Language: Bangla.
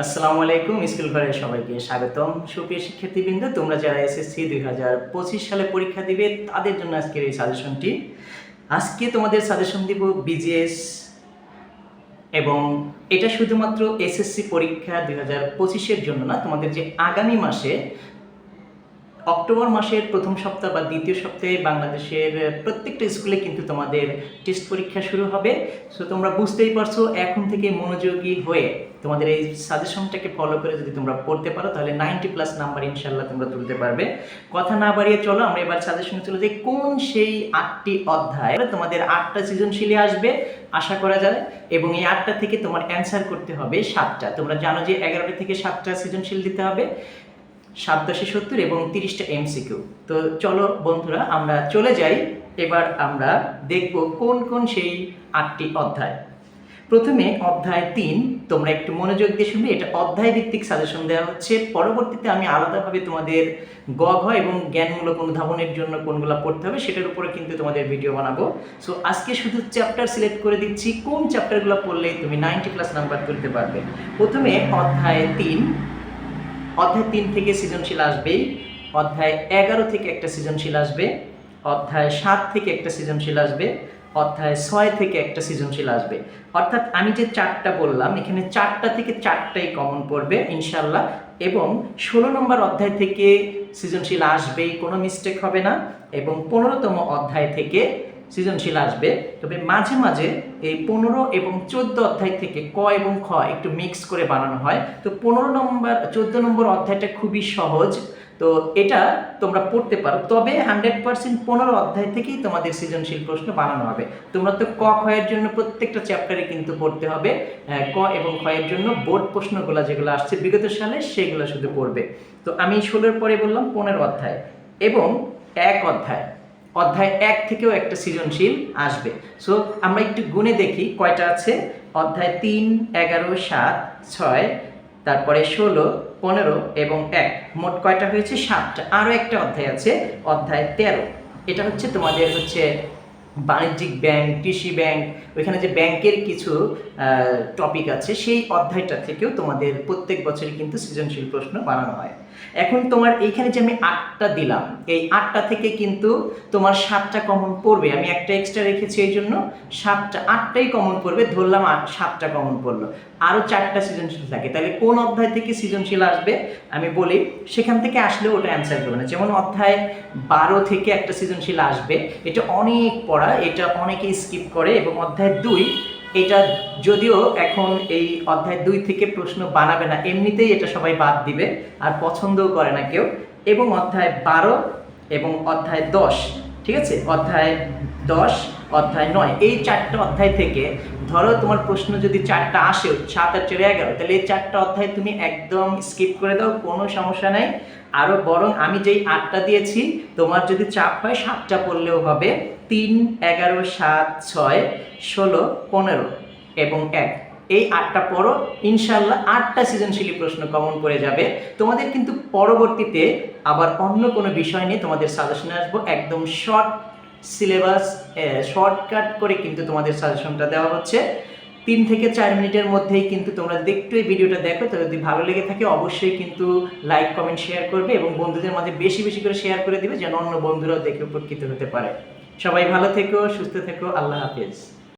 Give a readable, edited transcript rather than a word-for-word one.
আসসালামু আলাইকুম। স্কুল ঘরের সবাইকে স্বাগতম। সুপ্রিয় শিক্ষার্থীবৃন্দ, তোমরা যারা এসএসসি 2025 সালে পরীক্ষা দিবে তাদের জন্য আজকের এই সাজেশনটি। আজকে তোমাদের সাজেশন দিব বিজিএস, এবং এটা শুধুমাত্র এসএসসি পরীক্ষা 2025-এর জন্য না, তোমাদের যে আগামী মাসে অক্টোবর মাসের প্রথম সপ্তাহ বা দ্বিতীয় সপ্তাহে বাংলাদেশের প্রত্যেকটা স্কুলে কিন্তু তোমাদের টেস্ট পরীক্ষা শুরু হবে। সো তোমরা বুঝতেই পারছো, এখন থেকে মনোযোগী হয়ে তোমাদের এই সাজেশনটাকে ফলো করে যদি তোমরা পড়তে পারো তাহলে 90+ নাম্বার ইনশাল্লাহ তোমরা তুলতে পারবে। কথা না বাড়িয়ে চলো আমরা এবার সাজেশনে চলে যাই। কোন সেই 8টি অধ্যায় তোমাদের 8টা সৃজনশীলে আসবে আশা করা যায়, এবং এই 8টা থেকে তোমার অ্যান্সার করতে হবে 7টা। তোমরা জানো যে 11টা থেকে 7টা সৃজনশীল দিতে হবে, 7×10 এবং 30টা এমসিকিউ। তো চলো বন্ধুরা আমরা চলে যাই। এবার আমরা দেখব কোন কোন সেই 8টি অধ্যায়। প্রথমে অধ্যায় 3, তোমরা একটু মনোযোগ দিয়ে শুনবে। এটা অধ্যায় ভিত্তিক সাজেশন দেওয়া হচ্ছে। পরবর্তীতে আমি আলাদাভাবে তোমাদের গ ঘ এবং জ্ঞানমূলক অনুধাবনের জন্য কোনগুলো পড়তে হবে সেটার উপরে কিন্তু তোমাদের ভিডিও বানাবো। সো আজকে শুধু চ্যাপ্টার সিলেক্ট করে দিচ্ছি, কোন চ্যাপ্টারগুলো পড়লে তুমি 90+ নাম্বার তুলতে পারবে। প্রথমে অধ্যায় 3। অধ্যায় 3 থেকে সৃজনশীল আসবেই। অধ্যায় 11 থেকে একটা সৃজনশীল আসবে। অধ্যায় 7 থেকে একটা সৃজনশীল আসবে। অধ্যায় 6 থেকে একটা সৃজনশীল আসবে। অর্থাৎ আমি যে 4টা বললাম, এখানে 4টা থেকে 4টাই কমন পড়বে ইনশাল্লাহ। এবং 16 নম্বর অধ্যায় থেকে সৃজনশীল আসবেই, কোনো মিস্টেক হবে না। এবং 15তম অধ্যায় থেকে সৃজনশীল আসবে। তবে মাঝে মাঝে এই 15 এবং 14 অধ্যায় থেকে ক এবং খ একটু মিক্স করে বানানো হয়। তো 14 নম্বর অধ্যায়টা খুবই সহজ, তো এটা তোমরা পড়তে পারো। তবে 100% 15 অধ্যায় থেকেই তোমাদের সৃজনশীল প্রশ্ন বানানো হবে। তোমরা তো ক খ এর জন্য প্রত্যেকটা চ্যাপ্টারে কিন্তু পড়তে হবে। ক এবং খ এর জন্য বোর্ড প্রশ্নগুলো যেগুলো আসছে বিগত সালে সেগুলো শুধু পড়বে। তো আমি 16-এর পরে বললাম 15 অধ্যায় এবং 1 অধ্যায়। অধ্যায় 1 থেকেও একটা সৃজনশীল আসবে। সো আমরা একটু গুণে দেখি কয়টা আছে। অধ্যায় 3, 11, 7, 6, তারপরে 16, 15 এবং 1, মোট কয়টা হয়েছে? 7টা। আরও একটা অধ্যায় আছে, অধ্যায় 13। এটা হচ্ছে তোমাদের বাণিজ্যিক ব্যাংক, কৃষি ব্যাংক, ওইখানে যে ব্যাংকের কিছু টপিক আছে সেই অধ্যায়টা থেকেও তোমাদের প্রত্যেক বছরই কিন্তু সৃজনশীল প্রশ্ন বানানো হয়। এখন তোমার এইখানে যে আমি 8টা দিলাম, এই 8টা থেকে কিন্তু তোমার 7টা কমন পড়বে। আমি একটা এক্সট্রা রেখেছি এই জন্য 7টা, 8টাই কমন পড়বে। ধরলাম 7টা কমন পড়লো, আরও 4টা সৃজনশীল থাকে। তাহলে কোন অধ্যায় থেকে সৃজনশীল আসবে আমি বলি, সেখান থেকে আসলে ওটা অ্যান্সার করবে না। যেমন অধ্যায় 12 থেকে একটা সৃজনশীল আসবে, এটা অনেক পড়া, এটা অনেকেই স্কিপ করে। এবং অধ্যায় 2, এটা যদিও এখন এই অধ্যায় 2 থেকে প্রশ্ন বানাবে না, এমনিতেই এটা সবাই বাদ দিবে আর পছন্দও করে না কেউ। এবং অধ্যায় 12 এবং অধ্যায় 10, ঠিক আছে, অধ্যায় 10, অধ্যায় 9, এই 4টা অধ্যায় থেকে ধরো তোমার প্রশ্ন যদি 4টা আসে, 7 আর 4, 11, তাহলে এই 4টা অধ্যায় তুমি একদম স্কিপ করে দাও, কোনো সমস্যা নাই। আরও বরং আমি যেই 8টা দিয়েছি, তোমার যদি চাপ হয় 7টা পড়লেও হবে। 3, 11, 7, 6, 16, 15 এবং 1, এই 8টা পড়ো, ইনশাল্লাহ 8টা সৃজনশীল প্রশ্ন কমন পড়ে যাবে। তোমাদের কিন্তু পরবর্তীতে আবার অন্য কোনো বিষয় নিয়ে তোমাদের সাজেশনে আসবো। একদম শর্ট সিলেবাস, শর্টকাট করে কিন্তু তোমাদের সাজেশনটা দেওয়া হচ্ছে। 3 থেকে 4 মিনিটের মধ্যেই কিন্তু তোমরা যদি একটু এই ভিডিওটা দেখো, তো যদি ভালো লেগে থাকে অবশ্যই কিন্তু লাইক, কমেন্ট, শেয়ার করবে এবং বন্ধুদের মাঝে বেশি বেশি করে শেয়ার করে দিবে, যেন অন্য বন্ধুরাও দেখে উপকৃত হতে পারে। সবাই ভালো থেকো, সুস্থ থেকো, আল্লাহ হাফেজ।